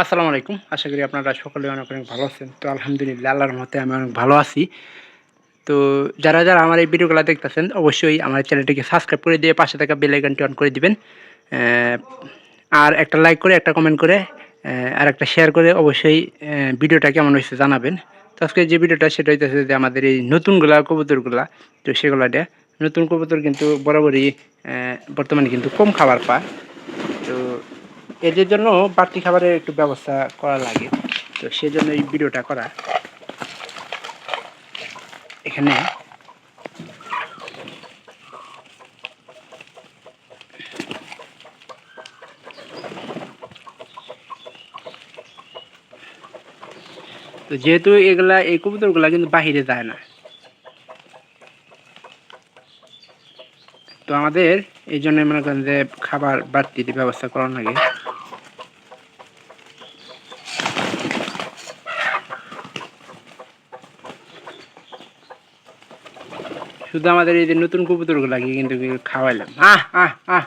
আসসালামু আলাইকুম। আশা করি আপনারা সকলে অনেক ভালো আছেন। তো আলহামদুলিল্লাহ আল্লাহর রহমতে আমি অনেক ভালো আছি। তো যারা আমার এই ভিডিওগুলা দেখতেছেন অবশ্যই আমার চ্যানেলটিকে সাবস্ক্রাইব করে দিয়ে পাশে থাকা বেল আইকনটি অন করে দিবেন। অ্যা আর একটা লাইক করে, একটা কমেন্ট করে, আর একটা শেয়ার করে অবশ্যই ভিডিওটা কেমন হইছে জানাবেন। তো আজকে যে ভিডিওটা সেটা হইতেছে যে আমাদের এই নতুনগুলা কবুতরগুলা, তো সেগুলা দিয়ে নতুন কবুতর কিন্তু বরাবরই বর্তমানে কিন্তু কম খাবার পায়। তো এদের জন্য বাড়তি খাবারের একটু ব্যবস্থা করা লাগে। তো সেজন্য এই ভিডিওটা করা। এখানে তো যেহেতু এই কবুতরগুলা কিন্তু বাহিরে যায় না, তো আমাদের এই জন্য মনে করেন যে খাবার বাড়তি ব্যবস্থা করা লাগে। শুধু আমাদের এই যে নতুন কবুতরগুলাকে কিন্তু খাওয়াইলাম। আহ আহ আহ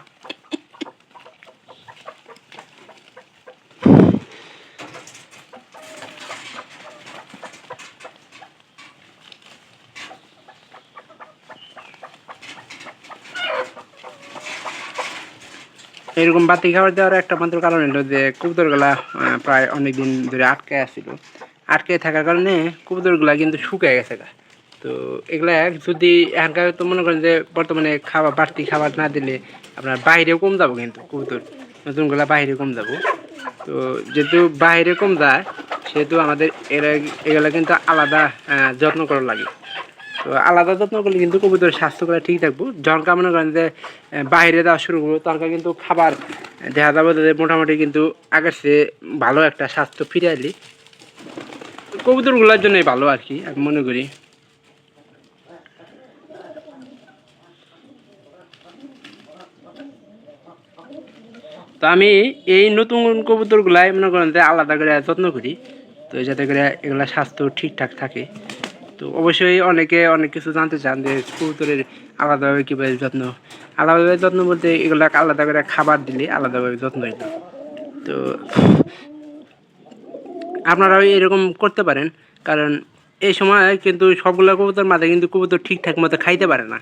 এরকম বাড়তি খাবার দেওয়ার একটা মাত্র কারণ হলো যে কবুতরগুলা প্রায় অনেক দিন ধরে আটকে আসছিল। আটকে থাকার কারণে কবুতরগুলা কিন্তু শুকিয়ে গেছে গা। তো এগুলা যদি এখানকার তো মনে করেন যে বর্তমানে বাড়তি খাবার না দিলে আপনার বাইরেও কম যাবো, কিন্তু কবুতর নতুনগুলা বাইরে কম যাবো। তো যেহেতু বাইরে কম যায় সেহেতু আমাদের এগুলা কিন্তু আলাদা যত্ন করা লাগে। তো আলাদা যত্ন করলে কিন্তু কবুতরের স্বাস্থ্যগুলো ঠিক থাকবো। যখন মনে করেন যে বাইরে দেওয়া শুরু করবো তখন কিন্তু খাবার দেখা যাবে যে মোটামুটি কিন্তু আগের চেয়ে ভালো একটা স্বাস্থ্য ফিরে এলি কবুতরগুলোর জন্যই ভালো আর কি আমি মনে করি। তো আমি এই নতুন কবুতরগুলাই মনে করেন যে আলাদা করে যত্ন করি, তো যাতে করে এগুলা স্বাস্থ্য ঠিকঠাক থাকে। তো অবশ্যই অনেকে অনেক কিছু জানতে চান যে কবুতরের আলাদাভাবে কীভাবে যত্ন। আলাদাভাবে যত্ন বলতে এগুলা আলাদা করে খাবার দিলে আলাদাভাবে যত্ন হইত। তো আপনারাও এরকম করতে পারেন, কারণ এই সময় কিন্তু সবগুলো কবুতর মাঝে কিন্তু কবুতর ঠিকঠাক মতো খাইতে পারে না।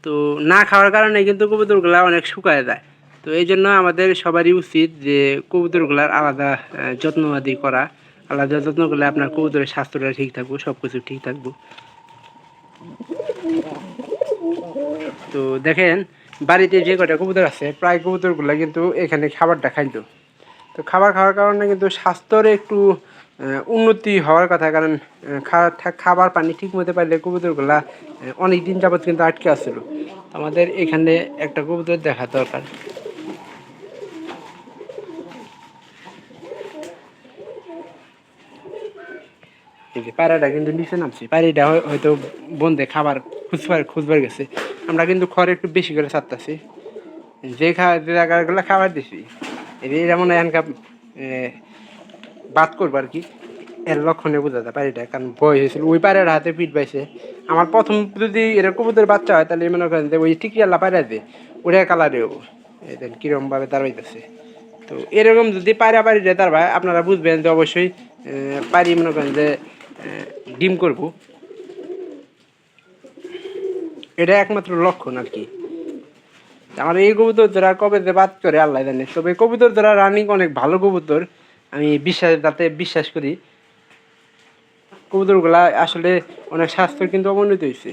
তো না খাওয়ার কারণে কিন্তু কবুতরগুলো অনেক শুকায় যায়। তো এই জন্য আমাদের সবারই উচিত যে কবুতরগুলার আলাদা যত্ন আদি করা। আলাদা যত্ন করলে আপনার কবুতরের স্বাস্থ্যটা ঠিক থাকবো, সব কিছু ঠিক থাকবো। তো দেখেন বাড়িতে যে কটা কবুতর আছে প্রায় কবুতরগুলো কিন্তু এখানে খাবারটা খাইতো। তো খাবার খাওয়ার কারণে কিন্তু স্বাস্থ্যের একটু উন্নতি হওয়ার কথা, কারণ খাবার পানি ঠিক মতো পাইলে কবুতরগুলা অনেক দিন যাবৎ কিন্তু আটকে আসছিল। আমাদের এখানে একটা কবুতর দেখা দরকার। এই যে পায়রাটা কিন্তু নিচে নামছে, পায়রাটা হয়তো বন্ধে খাবার খুঁজবার গেছে। আমরা কিন্তু খড় একটু বেশি করে ছাড়তেছি, যে জায়গাগুলো খাবার দিছি যেমন এখানকার বাদ করবো আর কি। এর লক্ষণে বোঝা যায় পায়রাটা কারণ বয় হয়েছিল ওই পায়রার হাতে পিঠ পাইছে। আমার প্রথম যদি এরা কবুতরের বাচ্চা হয় তাহলে মনে করেন যে ওই টিকিয়াল্লা পায়রা যে ওটা কালারে হবো। এই কিরম ভাবে দাঁড়াইতেছে। তো এরকম যদি পায়রা যায় তার ভাই আপনারা বুঝবেন যে অবশ্যই পায়রি মনে করেন যে ডিম করবো। এটা একমাত্র লক্ষণ আর কি। আমার এই কবুতর যারা কবে যে বাদ করে আল্লাহ জানে, তবে কবুতর যারা রানিং অনেক ভালো কবুতর, আমি বিশ্বাস করি কবুতরগুলা আসলে অনেক স্বাস্থ্যের কিন্তু অবনতি হয়েছে।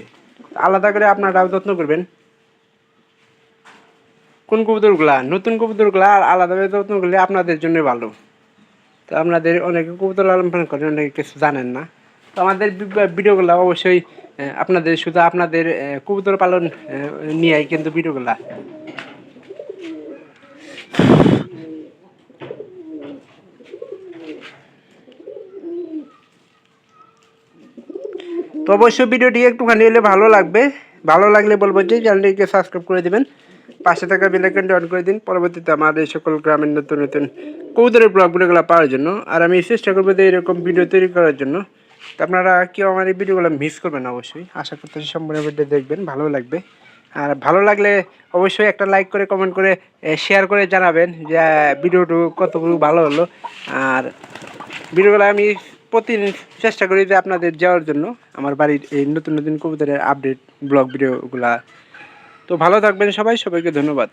আলাদা করে আপনারাও যত্ন করবেন কোন কবুতরগুলা নতুন কবুতরগুলা আলাদাভাবে যত্ন করলে আপনাদের জন্য ভালো। তো আপনাদের অনেকে কবুতর লালন পালন করেন, অনেকে কিছু জানেন না। তো আমাদের ভিডিওগুলো অবশ্যই আপনাদের শুধু আপনাদের কবুতর পালন নিয়েই কিন্তু ভিডিওগুলা। তো অবশ্যই ভিডিওটি একটুখানি হলে ভালো লাগবে। ভালো লাগলে বলবো যে চ্যানেলটিকে সাবস্ক্রাইব করে দেবেন, পাশে থাকা বেল আইকনটি অন করে দিন পরবর্তীতে আমার এই সকল গ্রামের নতুন নতুন কবুতরের ব্লগ ভিডিওগুলো পাওয়ার জন্য। আর আমি চেষ্টা করবো যে এরকম ভিডিও তৈরি করার জন্য। তো আপনারা কেউ আমার এই ভিডিওগুলো মিস করবেন অবশ্যই। আশা করতেছি সম্পূর্ণ ভিডিও দেখবেন, ভালো লাগবে। আর ভালো লাগলে অবশ্যই একটা লাইক করে কমেন্ট করে শেয়ার করে জানাবেন যে ভিডিওটা কতটুকু ভালো হলো। আর ভিডিওগুলো আমি প্রতিদিন চেষ্টা করি যে আপনাদের যাওয়ার জন্য আমার বাড়ির এই নতুন নতুন কবুতরের আপডেট ব্লগ ভিডিওগুলা। তো ভালো থাকবেন সবাই, সবাইকে ধন্যবাদ।